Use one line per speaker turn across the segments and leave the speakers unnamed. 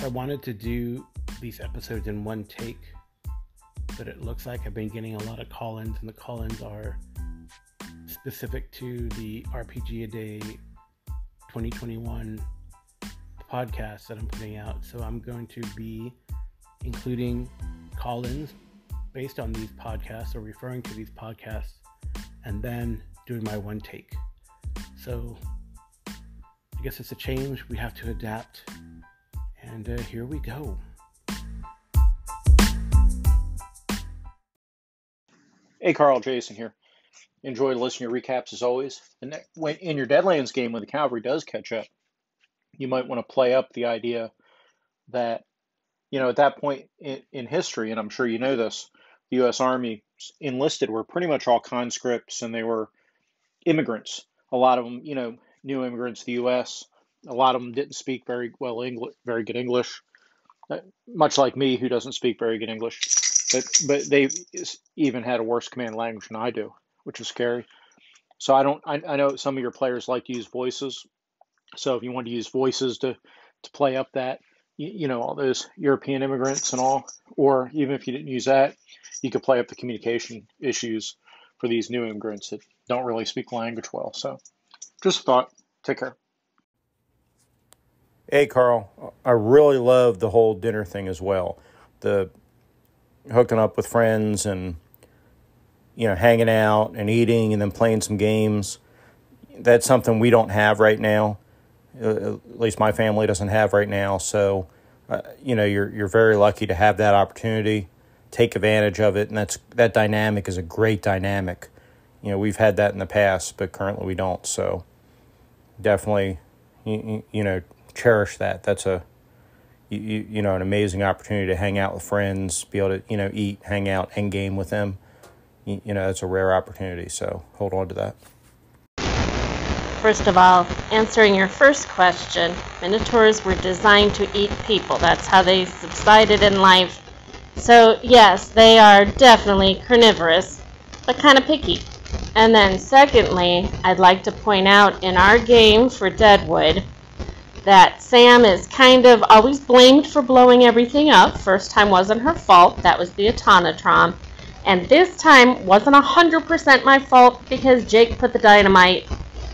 I wanted to do these episodes in one take, but it looks like I've been getting a lot of call-ins, and the call-ins are specific to the RPG A Day 2021 podcast that I'm putting out. So I'm going to be including call-ins based on these podcasts or referring to these podcasts, and then doing my one take. So I guess it's a change. We have to adapt. And here we go.
Hey, Carl, Jason here. Enjoy listening to your recaps as always. And when in your Deadlands game, when the cavalry does catch up, you might want to play up the idea that, at that point in history, and I'm sure you know this, the U.S. Army enlisted were pretty much all conscripts, and they were immigrants. A lot of them, new immigrants to the U.S. A lot of them didn't speak very good English, much like me, who doesn't speak very good English. But they even had a worse command language than I do, which is scary. So I know some of your players like to use voices. So if you want to use voices to play up that, all those European immigrants and all, or even if you didn't use that, you could play up the communication issues for these new immigrants that don't really speak language well. So just a thought. Take care.
Hey, Carl, I really love the whole dinner thing as well. The hooking up with friends and, hanging out and eating and then playing some games. That's something we don't have right now. At least my family doesn't have right now. So, you're very lucky to have that opportunity. Take advantage of it. And that dynamic is a great dynamic. We've had that in the past, but currently we don't. So definitely, cherish that. That's an amazing opportunity to hang out with friends, be able to, eat, hang out, end game with them. It's a rare opportunity. So hold on to that.
First of all, answering your first question, Minotaurs were designed to eat people. That's how they subsided in life. So yes, they are definitely carnivorous, but kind of picky. And then secondly, I'd like to point out in our game for Deadwood that Sam is kind of always blamed for blowing everything up. First time wasn't her fault. That was the Autonatron. And this time wasn't 100% my fault because Jake put the dynamite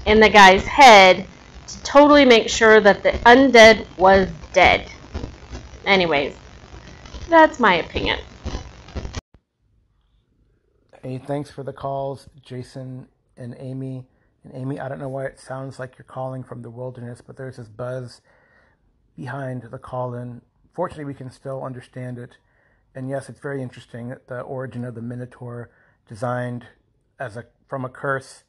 in the guy's head to totally make sure that the undead was dead. Anyways, that's my opinion.
Hey, thanks for the calls, Jason and Amy. And Amy, I don't know why it sounds like you're calling from the wilderness, but there's this buzz behind the call-in. Fortunately, we can still understand it. And yes, it's very interesting that the origin of the Minotaur, designed from a curse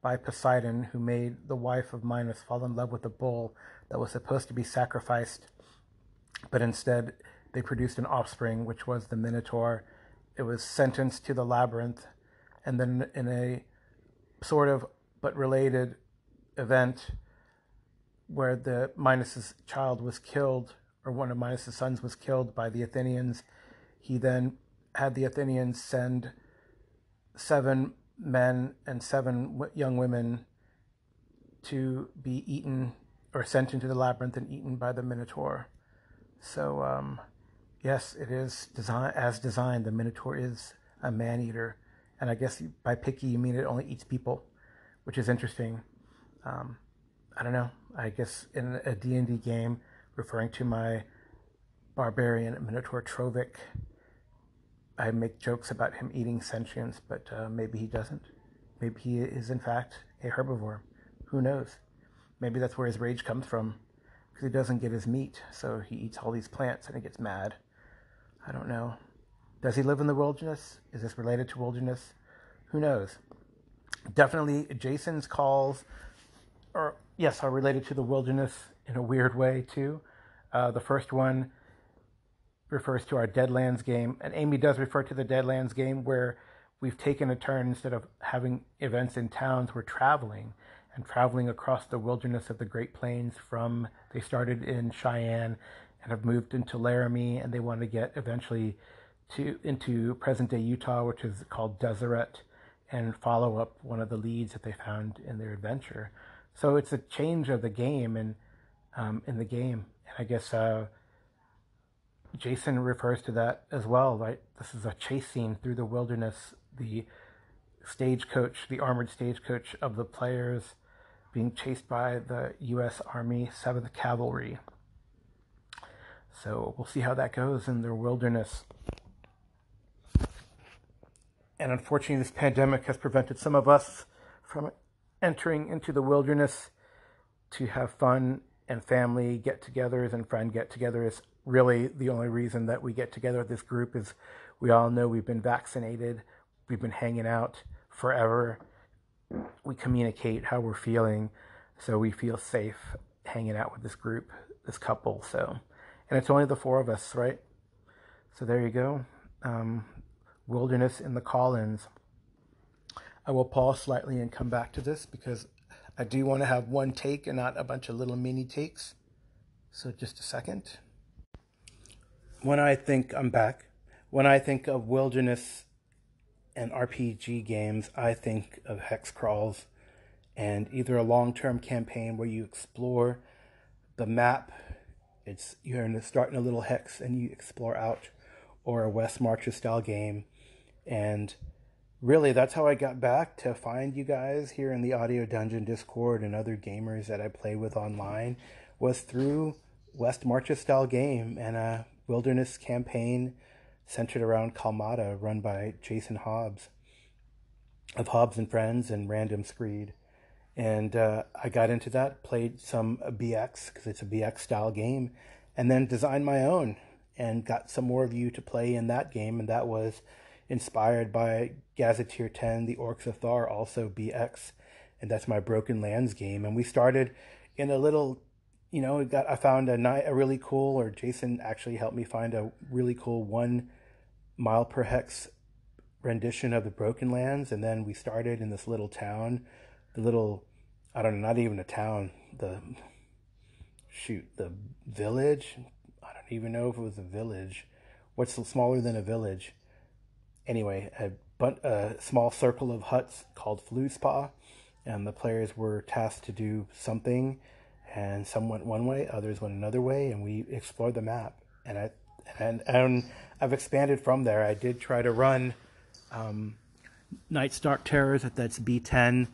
by Poseidon, who made the wife of Minos fall in love with a bull that was supposed to be sacrificed, but instead they produced an offspring, which was the Minotaur. It was sentenced to the labyrinth, and then in a sort of but related event where the Minos' child was killed, or one of Minos' sons was killed by the Athenians, he then had the Athenians send 7 men and 7 young women to be eaten or sent into the labyrinth and eaten by the Minotaur. So, yes, it is designed. The Minotaur is a man-eater. And I guess by picky, you mean it only eats people, which is interesting. I don't know. I guess in a D&D game, referring to my barbarian Minotaur Trovic, I make jokes about him eating sentience, but maybe he doesn't. Maybe he is, in fact, a herbivore. Who knows? Maybe that's where his rage comes from, because he doesn't get his meat, so he eats all these plants and he gets mad. I don't know. Does he live in the wilderness? Is this related to wilderness? Who knows? Definitely, Jason's calls are related to the wilderness in a weird way, too. The first one refers to our Deadlands game, and Amy does refer to the Deadlands game, where we've taken a turn. Instead of having events in towns, we're traveling across the wilderness of the Great Plains. They started in Cheyenne and have moved into Laramie, and they want to get eventually into present-day Utah, which is called Deseret, and follow up one of the leads that they found in their adventure. So it's a change of the game, and in the game, and I guess Jason refers to that as well, right? This is a chase scene through the wilderness. The stagecoach, the armored stagecoach of the players being chased by the U.S. Army 7th Cavalry. So we'll see how that goes in the wilderness. And unfortunately, this pandemic has prevented some of us from entering into the wilderness to have fun and family get-togethers and friend get-togethers. Really, the only reason that we get together with this group is we all know we've been vaccinated, we've been hanging out forever, we communicate how we're feeling, so we feel safe hanging out with this group, this couple. So, and it's only the four of us, right? So there you go. Wilderness in the call-ins. I will pause slightly and come back to this because I do want to have one take and not a bunch of little mini takes. So just a second. I'm back. When I think of wilderness and RPG games, I think of hex crawls and either a long-term campaign where you explore the map. You're starting a little hex and you explore out, or a West Marches style game. And really, that's how I got back to find you guys here in the Audio Dungeon Discord and other gamers that I play with online, was through West Marches style game and a wilderness campaign centered around Kalmata, run by Jason Hobbs of Hobbs and Friends and Random Screed. And I got into that, played some BX because it's a BX style game, and then designed my own and got some more of you to play in that game, and that was inspired by Gazetteer 10, The Orcs of Thar, also BX, and that's my Broken Lands game. And we started in a little, I found a really cool, or Jason actually helped me find a really cool 1 mile per hex rendition of the Broken Lands, and then we started in this little town, not even a town, the village. I don't even know if it was a village. What's smaller than a village? Anyway, a small circle of huts called Fluspa, and the players were tasked to do something, and some went one way, others went another way, and we explored the map. And I've expanded from there. I did try to run Night's Dark Terrors, that's B10.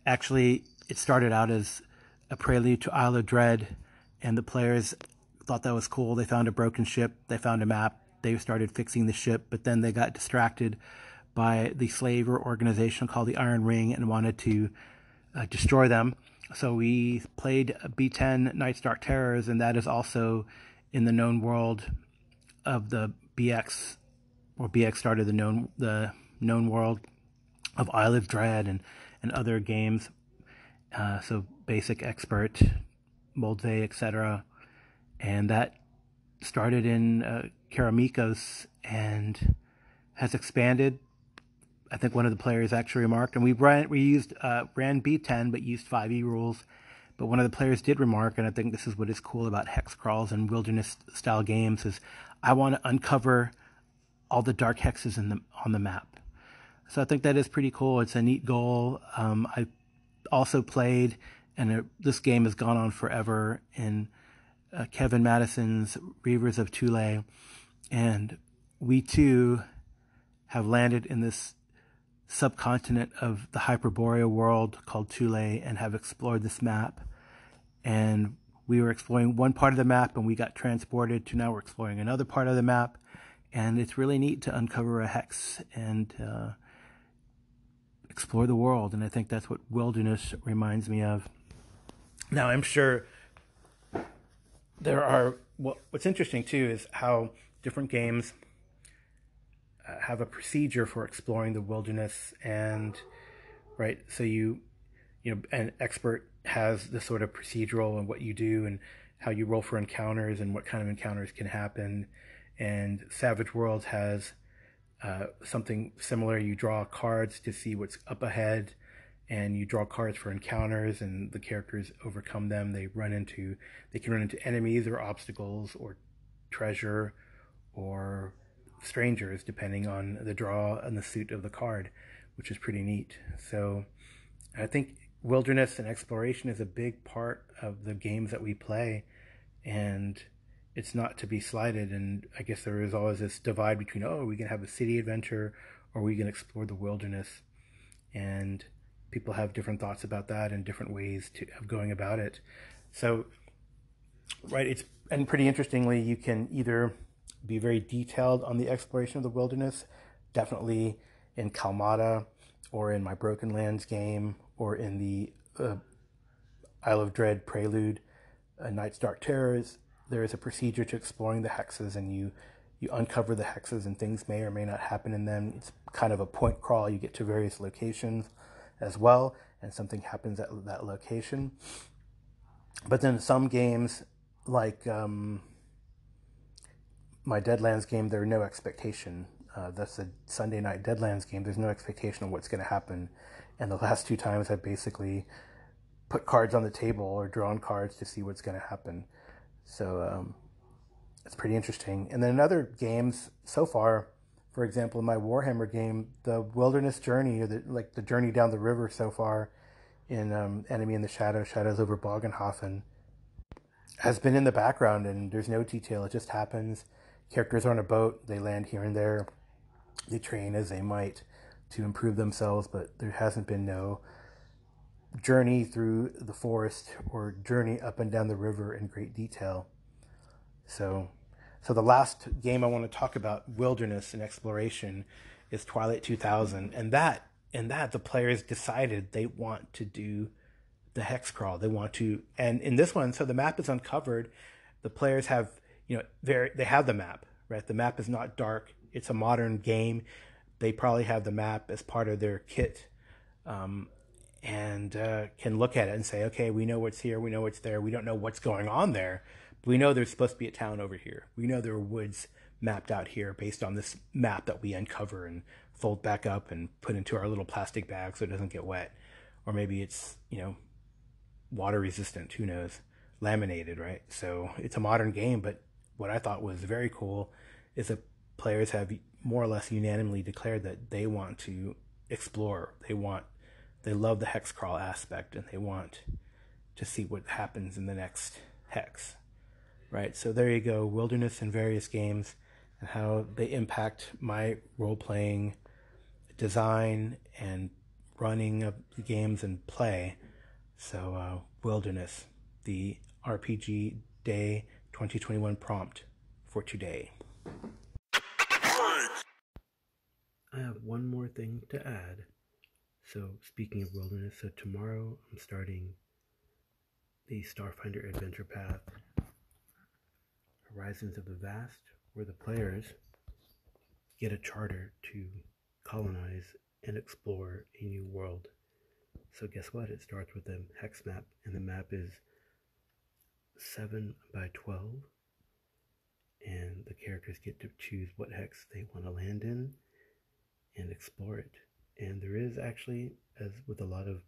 Actually, it started out as a prelude to Isle of Dread, and the players thought that was cool. They found a broken ship, they found a map, they started fixing the ship, but then they got distracted by the slaver organization called the Iron Ring and wanted to destroy them. So we played B10 Night's Dark Terrors, and that is also in the known world of the BX, or BX started the known world of Isle of Dread and other games. So Basic, Expert, Moldve, etc. And that started in Keramikos and has expanded. I think one of the players actually remarked, and we ran B10 but used 5e rules. But one of the players did remark, and I think this is what is cool about hex crawls and wilderness style games, is I want to uncover all the dark hexes on the map. So I think that is pretty cool. It's a neat goal. I also played, and this game has gone on forever, in Kevin Madison's Reavers of Thule, and we too have landed in this subcontinent of the Hyperborea world called Thule and have explored this map. And we were exploring one part of the map and we got transported to, now we're exploring another part of the map, and it's really neat to uncover a hex and explore the world. And I think that's what wilderness reminds me of. Now, I'm sure there are, what's interesting too is how different games have a procedure for exploring the wilderness. And right, so an expert has the sort of procedural and what you do and how you roll for encounters and what kind of encounters can happen. And Savage Worlds has something similar. You draw cards to see what's up ahead, and you draw cards for encounters, and the characters overcome them. They can run into enemies or obstacles or treasure or strangers, depending on the draw and the suit of the card, which is pretty neat. So I think wilderness and exploration is a big part of the games that we play, and it's not to be slighted. And I guess there is always this divide between, oh, are we gonna have a city adventure or are we gonna explore the wilderness? And people have different thoughts about that and different ways of going about it. So, right, and pretty interestingly, you can either be very detailed on the exploration of the wilderness, definitely in Kalmata or in my Broken Lands game or in the Isle of Dread Prelude, Night's Dark Terrors. There is a procedure to exploring the hexes, and you uncover the hexes and things may or may not happen in them. It's kind of a point crawl. You get to various locations as well, and something happens at that location. But then some games, like my Deadlands game, there's no expectation. That's a Sunday night Deadlands game. There's no expectation of what's going to happen. And the last 2 times I've basically put cards on the table or drawn cards to see what's going to happen. So it's pretty interesting. And then in other games so far, for example, in my Warhammer game, the wilderness journey, or the journey down the river so far in Enemy in the Shadows over Bogenhofen, has been in the background, and there's no detail. It just happens. Characters are on a boat. They land here and there. They train as they might to improve themselves, but there hasn't been no journey through the forest or journey up and down the river in great detail. So the last game I want to talk about, wilderness and exploration, is Twilight 2000, and that the players decided they want to do the hex crawl. They want to, and in this one, so the map is uncovered. The players have, they have the map, right? The map is not dark. It's a modern game. They probably have the map as part of their kit, and can look at it and say, okay, we know what's here. We know what's there. We don't know what's going on there, but we know there's supposed to be a town over here. We know there are woods mapped out here based on this map that we uncover and fold back up and put into our little plastic bag so it doesn't get wet. Or maybe it's, water resistant, who knows, laminated, right? So it's a modern game, but what I thought was very cool is that players have more or less unanimously declared that they want to explore. They love the hex crawl aspect, and they want to see what happens in the next hex, right? So there you go, wilderness in various games and how they impact my role-playing design and running of the games and play. So wilderness, the RPG Day 2021 prompt for today. I have one more thing to add. So speaking of wilderness, so tomorrow I'm starting the Starfinder Adventure Path, Horizons of the Vast, where the players get a charter to colonize and explore a new world. So guess what? It starts with a hex map, and the map is 7 by 12, and the characters get to choose what hex they want to land in and explore it. And there is actually, as with a lot of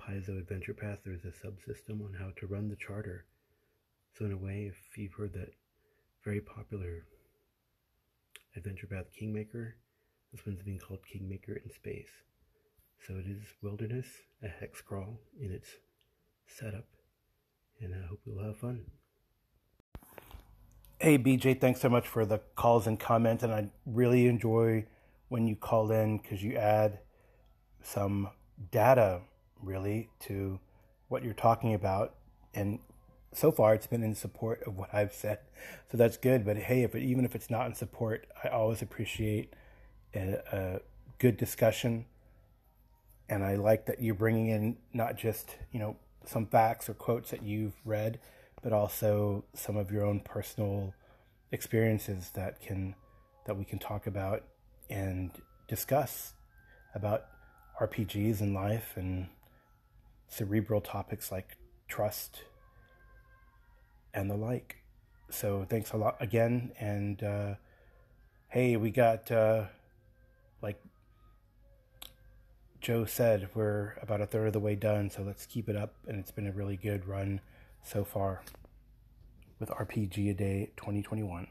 Paizo Adventure Path, there's a subsystem on how to run the charter. So in a way, if you've heard that very popular Adventure Path Kingmaker, this one's being called Kingmaker in Space. So it is wilderness, a hex crawl in its setup, and I hope you'll have fun. Hey BJ, thanks so much for the calls and comments, and I really enjoy when you call in because you add some data really to what you're talking about, and so far it's been in support of what I've said, so that's good. But hey, even if it's not in support, I always appreciate a good discussion, and I like that you're bringing in not just some facts or quotes that you've read, but also some of your own personal experiences that we can talk about and discuss about RPGs and life and cerebral topics like trust and the like. So thanks a lot again, and hey, we got like Joe said, we're about a third of the way done, so let's keep it up, and it's been a really good run so far with RPG A Day 2021.